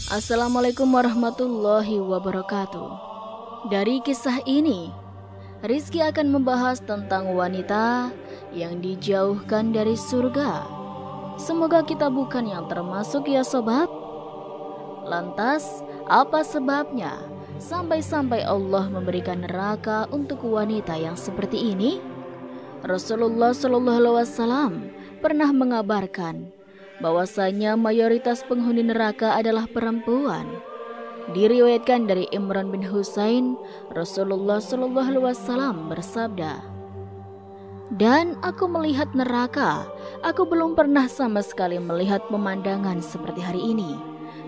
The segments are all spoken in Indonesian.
Assalamualaikum warahmatullahi wabarakatuh. Dari kisah ini, Rizky akan membahas tentang wanita yang dijauhkan dari surga. Semoga kita bukan yang termasuk ya sobat. Lantas, apa sebabnya sampai-sampai Allah memberikan neraka untuk wanita yang seperti ini? Rasulullah SAW pernah mengabarkan bahwasanya mayoritas penghuni neraka adalah perempuan. Diriwayatkan dari Imran bin Husain, Rasulullah SAW bersabda, "Dan aku melihat neraka, aku belum pernah sama sekali melihat pemandangan seperti hari ini.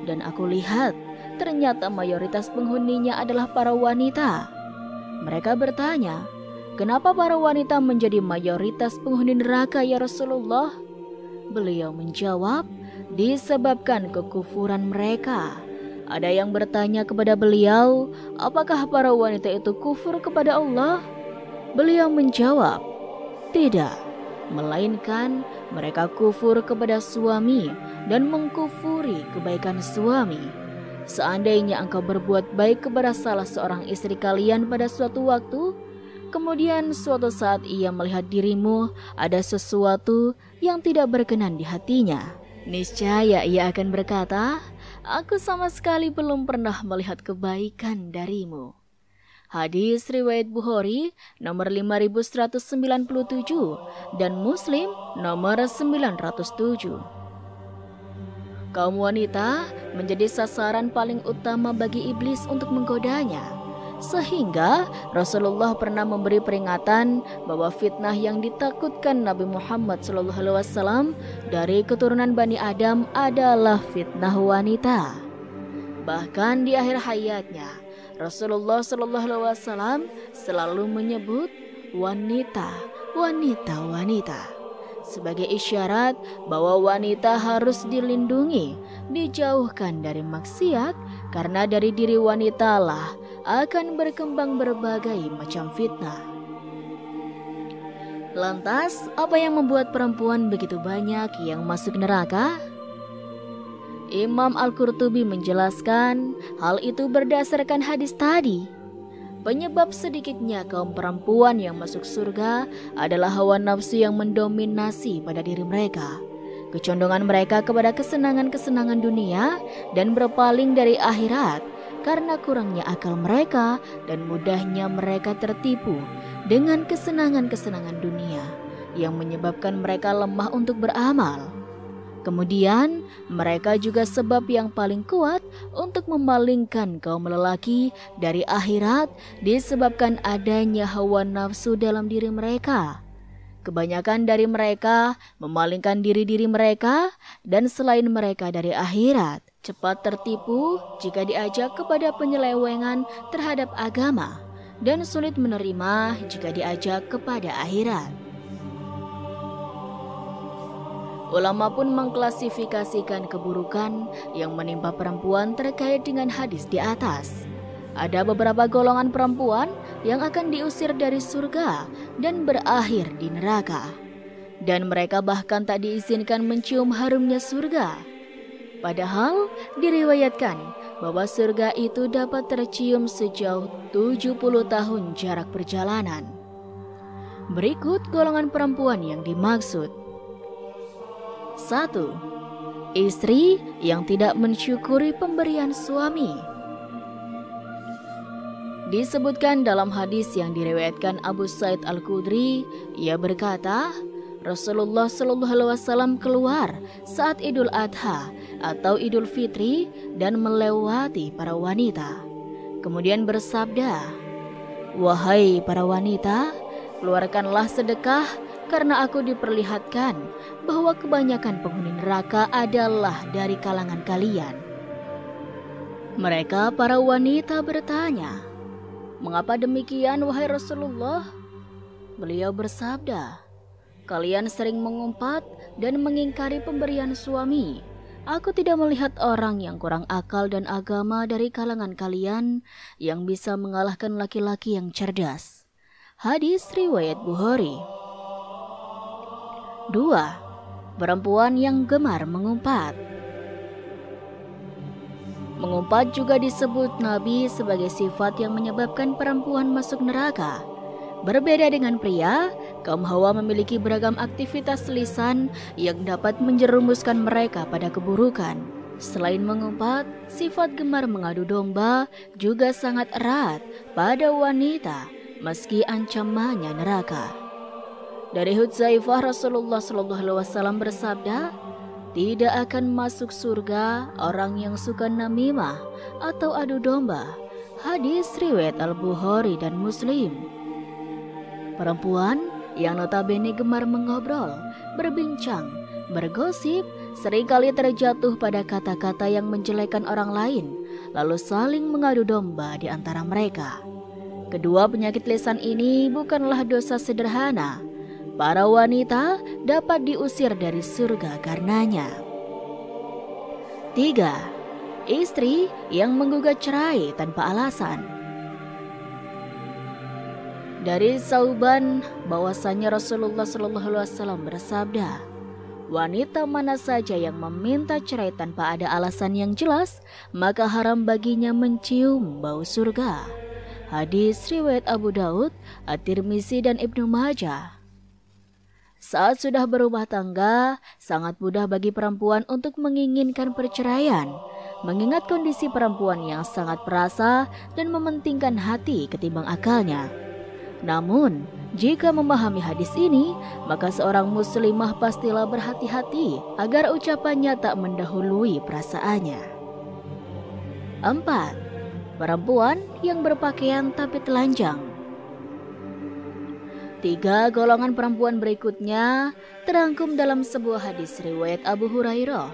Dan aku lihat, ternyata mayoritas penghuninya adalah para wanita." Mereka bertanya, "Kenapa para wanita menjadi mayoritas penghuni neraka ya Rasulullah?" Beliau menjawab, disebabkan kekufuran mereka. Ada yang bertanya kepada beliau, apakah para wanita itu kufur kepada Allah? Beliau menjawab, tidak, melainkan mereka kufur kepada suami dan mengkufuri kebaikan suami. Seandainya engkau berbuat baik kepada salah seorang istri kalian pada suatu waktu, kemudian suatu saat ia melihat dirimu ada sesuatu yang tidak berkenan di hatinya, niscaya ia akan berkata, "Aku sama sekali belum pernah melihat kebaikan darimu." Hadis riwayat Bukhari nomor 5197 dan Muslim nomor 907. Kaum wanita menjadi sasaran paling utama bagi iblis untuk menggodanya. Sehingga Rasulullah pernah memberi peringatan bahwa fitnah yang ditakutkan Nabi Muhammad SAW dari keturunan Bani Adam adalah fitnah wanita. Bahkan di akhir hayatnya, Rasulullah SAW selalu menyebut wanita, wanita, wanita sebagai isyarat bahwa wanita harus dilindungi, dijauhkan dari maksiat, karena dari diri wanitalah akan berkembang berbagai macam fitnah. Lantas, apa yang membuat perempuan begitu banyak yang masuk neraka? Imam Al-Qurtubi menjelaskan hal itu berdasarkan hadis tadi. Penyebab sedikitnya kaum perempuan yang masuk surga adalah hawa nafsu yang mendominasi pada diri mereka, kecondongan mereka kepada kesenangan-kesenangan dunia, dan berpaling dari akhirat karena kurangnya akal mereka dan mudahnya mereka tertipu dengan kesenangan-kesenangan dunia yang menyebabkan mereka lemah untuk beramal. Kemudian, mereka juga sebab yang paling kuat untuk memalingkan kaum lelaki dari akhirat disebabkan adanya hawa nafsu dalam diri mereka. Kebanyakan dari mereka memalingkan diri-diri mereka dan selain mereka dari akhirat, cepat tertipu jika diajak kepada penyelewengan terhadap agama dan sulit menerima jika diajak kepada akhirat. Ulama pun mengklasifikasikan keburukan yang menimpa perempuan terkait dengan hadis di atas. Ada beberapa golongan perempuan yang akan diusir dari surga dan berakhir di neraka. Dan mereka bahkan tak diizinkan mencium harumnya surga. Padahal diriwayatkan bahwa surga itu dapat tercium sejauh 70 tahun jarak perjalanan. Berikut golongan perempuan yang dimaksud. 1. Istri yang tidak mensyukuri pemberian suami. Disebutkan dalam hadis yang diriwayatkan Abu Sa'id Al-Khudri, ia berkata, Rasulullah SAW keluar saat Idul Adha atau Idul Fitri dan melewati para wanita. Kemudian bersabda, "Wahai para wanita, keluarkanlah sedekah karena aku diperlihatkan bahwa kebanyakan penghuni neraka adalah dari kalangan kalian." Mereka para wanita bertanya, "Mengapa demikian wahai Rasulullah?" Beliau bersabda, "Kalian sering mengumpat dan mengingkari pemberian suami. Aku tidak melihat orang yang kurang akal dan agama dari kalangan kalian yang bisa mengalahkan laki-laki yang cerdas." Hadis riwayat Bukhari. 2. Perempuan yang gemar mengumpat. Mengumpat juga disebut Nabi sebagai sifat yang menyebabkan perempuan masuk neraka. Berbeda dengan pria, kaum Hawa memiliki beragam aktivitas lisan yang dapat menjerumuskan mereka pada keburukan. Selain mengumpat, sifat gemar mengadu domba juga sangat erat pada wanita, meski ancamannya neraka. Dari Hudzaifah, Rasulullah SAW bersabda, "Tidak akan masuk surga orang yang suka namimah atau adu domba." Hadis riwayat Al-Bukhari dan Muslim. Perempuan yang notabene gemar mengobrol, berbincang, bergosip, seringkali terjatuh pada kata-kata yang menjelekkan orang lain, lalu saling mengadu domba di antara mereka. Kedua penyakit lisan ini bukanlah dosa sederhana. Para wanita dapat diusir dari surga karenanya. 3. Istri yang menggugat cerai tanpa alasan. Dari Sauban bahwasanya Rasulullah SAW bersabda, wanita mana saja yang meminta cerai tanpa ada alasan yang jelas, maka haram baginya mencium bau surga. Hadis riwayat Abu Daud, At-Tirmizi dan Ibnu Majah. Saat sudah berumah tangga, sangat mudah bagi perempuan untuk menginginkan perceraian, mengingat kondisi perempuan yang sangat perasa dan mementingkan hati ketimbang akalnya. Namun, jika memahami hadis ini, maka seorang muslimah pastilah berhati-hati agar ucapannya tak mendahului perasaannya. 4. Perempuan yang berpakaian tapi telanjang. 3 golongan perempuan berikutnya terangkum dalam sebuah hadis riwayat Abu Hurairah.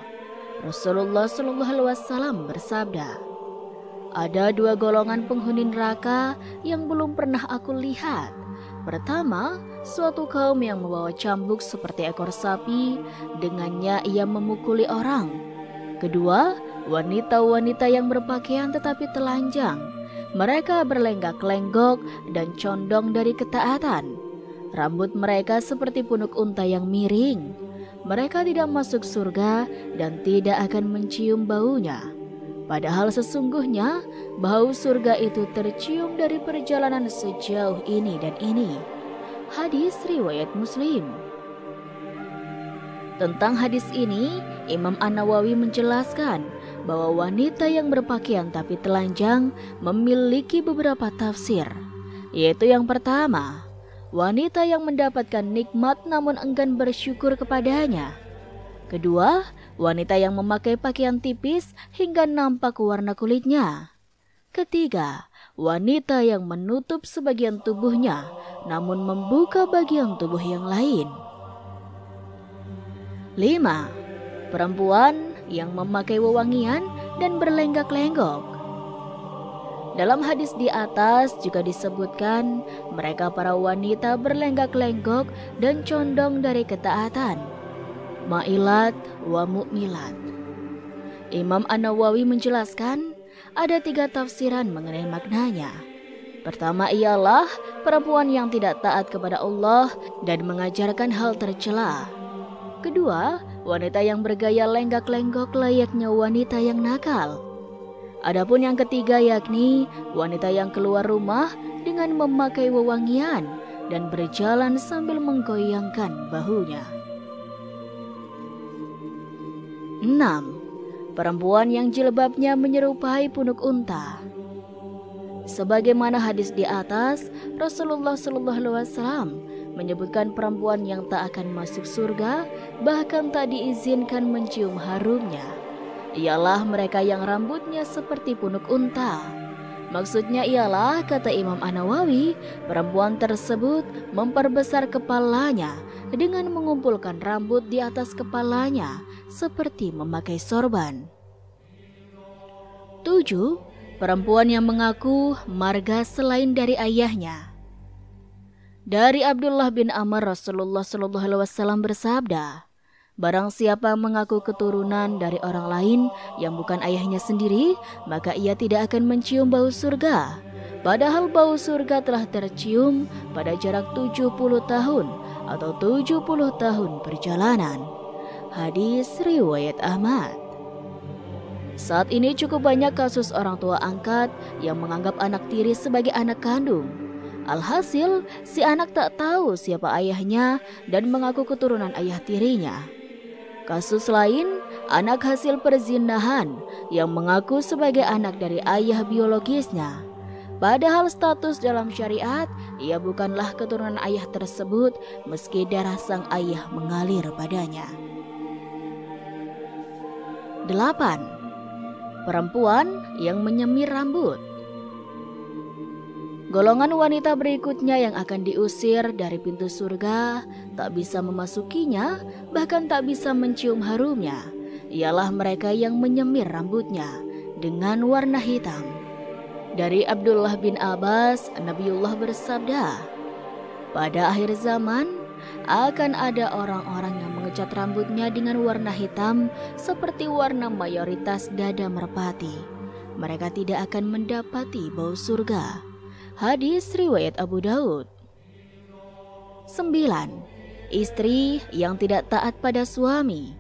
Rasulullah SAW bersabda, ada 2 golongan penghuni neraka yang belum pernah aku lihat. Pertama, suatu kaum yang membawa cambuk seperti ekor sapi, dengannya ia memukuli orang. Kedua, wanita-wanita yang berpakaian tetapi telanjang. Mereka berlenggak-lenggok dan condong dari ketaatan. Rambut mereka seperti punuk unta yang miring. Mereka tidak masuk surga dan tidak akan mencium baunya. Padahal sesungguhnya bau surga itu tercium dari perjalanan sejauh ini dan ini. Hadis riwayat Muslim. Tentang hadis ini, Imam An-Nawawi menjelaskan bahwa wanita yang berpakaian tapi telanjang memiliki beberapa tafsir, yaitu yang pertama, wanita yang mendapatkan nikmat namun enggan bersyukur kepadanya. Kedua, wanita yang memakai pakaian tipis hingga nampak warna kulitnya. Ketiga, wanita yang menutup sebagian tubuhnya namun membuka bagian tubuh yang lain. 5. Perempuan yang memakai wewangian dan berlenggak-lenggok. Dalam hadis di atas juga disebutkan mereka para wanita berlenggak-lenggok dan condong dari ketaatan. Ma'ilat wa mu'milat. Imam An-Nawawi menjelaskan ada 3 tafsiran mengenai maknanya. Pertama ialah perempuan yang tidak taat kepada Allah dan mengajarkan hal tercela. Kedua, wanita yang bergaya lenggak-lenggok layaknya wanita yang nakal. Adapun yang ketiga yakni wanita yang keluar rumah dengan memakai wewangian dan berjalan sambil menggoyangkan bahunya. 6. Perempuan yang jilbabnya menyerupai punuk unta. Sebagaimana hadis di atas, Rasulullah SAW menyebutkan perempuan yang tak akan masuk surga, bahkan tak diizinkan mencium harumnya, ialah mereka yang rambutnya seperti punuk unta. Maksudnya ialah, kata Imam An-Nawawi, perempuan tersebut memperbesar kepalanya dengan mengumpulkan rambut di atas kepalanya seperti memakai sorban. 7. Perempuan yang mengaku marga selain dari ayahnya. Dari Abdullah bin Amr, Rasulullah SAW bersabda, barang siapa mengaku keturunan dari orang lain yang bukan ayahnya sendiri, maka ia tidak akan mencium bau surga. Padahal bau surga telah tercium pada jarak 70 tahun atau 70 tahun perjalanan. Hadis riwayat Ahmad. Saat ini cukup banyak kasus orang tua angkat yang menganggap anak tiri sebagai anak kandung. Alhasil, si anak tak tahu siapa ayahnya dan mengaku keturunan ayah tirinya. Kasus lain, anak hasil perzinahan yang mengaku sebagai anak dari ayah biologisnya. Padahal status dalam syariat, ia bukanlah keturunan ayah tersebut meski darah sang ayah mengalir padanya. 8. Perempuan yang menyemir rambut. Golongan wanita berikutnya yang akan diusir dari pintu surga, tak bisa memasukinya, bahkan tak bisa mencium harumnya, ialah mereka yang menyemir rambutnya dengan warna hitam. Dari Abdullah bin Abbas, Nabiullah bersabda, pada akhir zaman akan ada orang-orang yang mengecat rambutnya dengan warna hitam seperti warna mayoritas dada merpati. Mereka tidak akan mendapati bau surga. Hadis riwayat Abu Daud. 9. Istri yang tidak taat pada suami.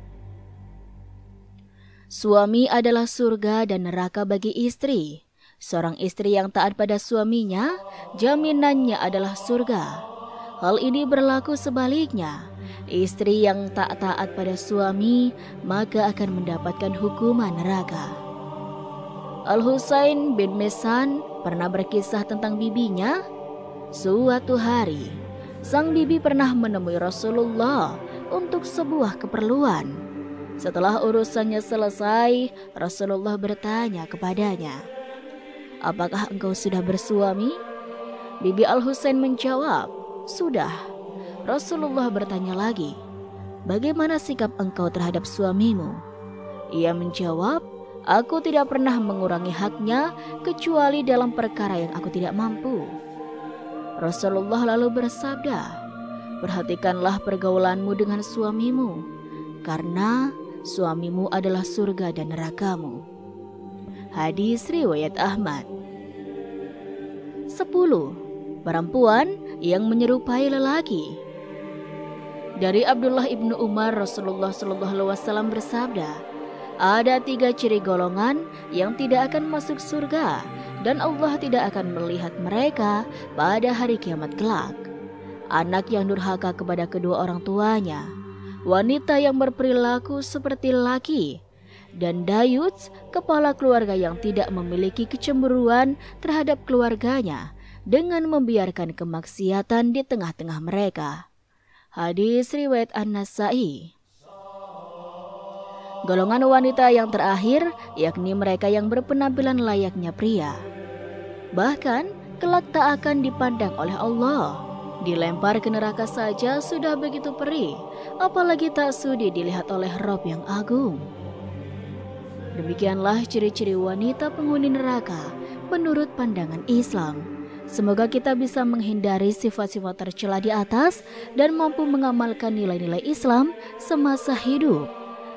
Suami adalah surga dan neraka bagi istri. Seorang istri yang taat pada suaminya, jaminannya adalah surga. Hal ini berlaku sebaliknya. Istri yang tak taat pada suami, maka akan mendapatkan hukuman neraka. Al-Husain bin Mesan pernah berkisah tentang bibinya. Suatu hari, sang bibi pernah menemui Rasulullah untuk sebuah keperluan. Setelah urusannya selesai, Rasulullah bertanya kepadanya, apakah engkau sudah bersuami? Bibi Al-Husain menjawab, sudah. Rasulullah bertanya lagi, bagaimana sikap engkau terhadap suamimu? Ia menjawab, aku tidak pernah mengurangi haknya kecuali dalam perkara yang aku tidak mampu. Rasulullah lalu bersabda, perhatikanlah pergaulanmu dengan suamimu, karena suamimu adalah surga dan nerakamu. Hadis riwayat Ahmad. 10. Perempuan yang menyerupai lelaki. Dari Abdullah ibnu Umar, Rasulullah SAW bersabda, ada 3 ciri golongan yang tidak akan masuk surga dan Allah tidak akan melihat mereka pada hari kiamat kelak. Anak yang durhaka kepada kedua orang tuanya, wanita yang berperilaku seperti laki, dan dayut, kepala keluarga yang tidak memiliki kecemburuan terhadap keluarganya dengan membiarkan kemaksiatan di tengah-tengah mereka. Hadis riwayat An-Nasa'i. Golongan wanita yang terakhir yakni mereka yang berpenampilan layaknya pria. Bahkan kelak tak akan dipandang oleh Allah. Dilempar ke neraka saja sudah begitu perih, apalagi tak sudi dilihat oleh Rabb yang agung. Demikianlah ciri-ciri wanita penghuni neraka menurut pandangan Islam. Semoga kita bisa menghindari sifat-sifat tercela di atas dan mampu mengamalkan nilai-nilai Islam semasa hidup,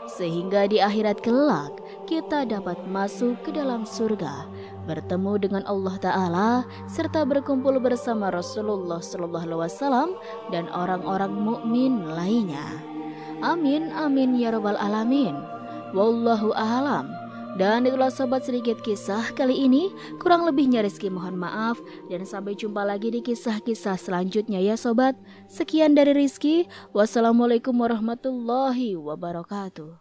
sehingga di akhirat kelak kita dapat masuk ke dalam surga, bertemu dengan Allah Ta'ala, serta berkumpul bersama Rasulullah SAW dan orang-orang mukmin lainnya. Amin, amin ya rabbal alamin. Wallahu a'lam. Dan itulah sobat sedikit kisah kali ini. Kurang lebihnya Rizky mohon maaf. Dan sampai jumpa lagi di kisah-kisah selanjutnya ya sobat. Sekian dari Rizky. Wassalamualaikum warahmatullahi wabarakatuh.